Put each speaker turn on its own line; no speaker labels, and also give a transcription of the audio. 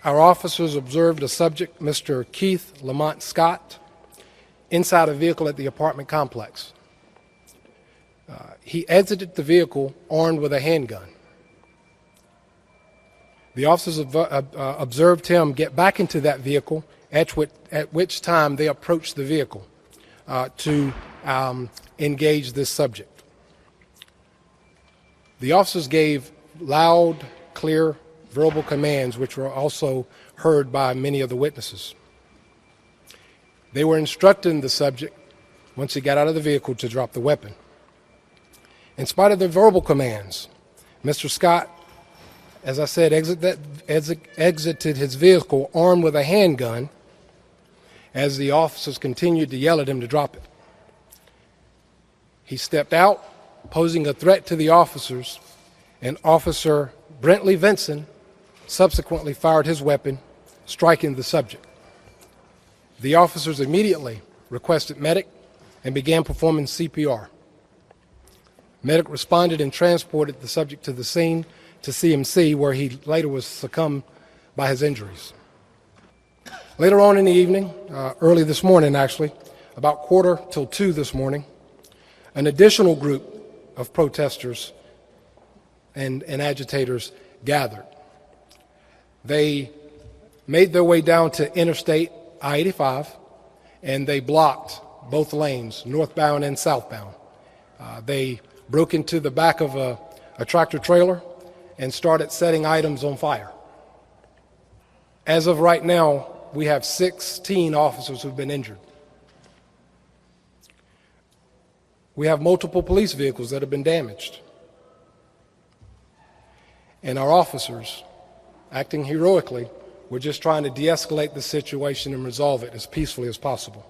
Our officers observed a subject, Mr. Keith Lamont Scott, inside a vehicle at the apartment complex. He exited the vehicle armed with a handgun. The officers observed him get back into that vehicle, at which time they approached the vehicle to engage this subject. The officers gave loud, clear, verbal commands, which were also heard by many of the witnesses. They were instructing the subject, once he got out of the vehicle, to drop the weapon. In spite of the verbal commands, Mr. Scott, as I said, exited his vehicle armed with a handgun as the officers continued to yell at him to drop it. He stepped out, posing a threat to the officers, and Officer Brentley Vinson subsequently fired his weapon, striking the subject. The officers immediately requested medic and began performing CPR. Medic responded and transported the subject to the scene to CMC, where he later was succumbed by his injuries. Later on in the evening, early this morning actually, about 1:45 this morning, an additional group of protesters and agitators gathered. They made their way down to Interstate I-85, and they blocked both lanes, northbound and southbound. They broke into the back of a tractor trailer and started setting items on fire. As of right now, we have 16 officers who've been injured. We have multiple police vehicles that have been damaged. And our officers, acting heroically, were just trying to de-escalate the situation and resolve it as peacefully as possible.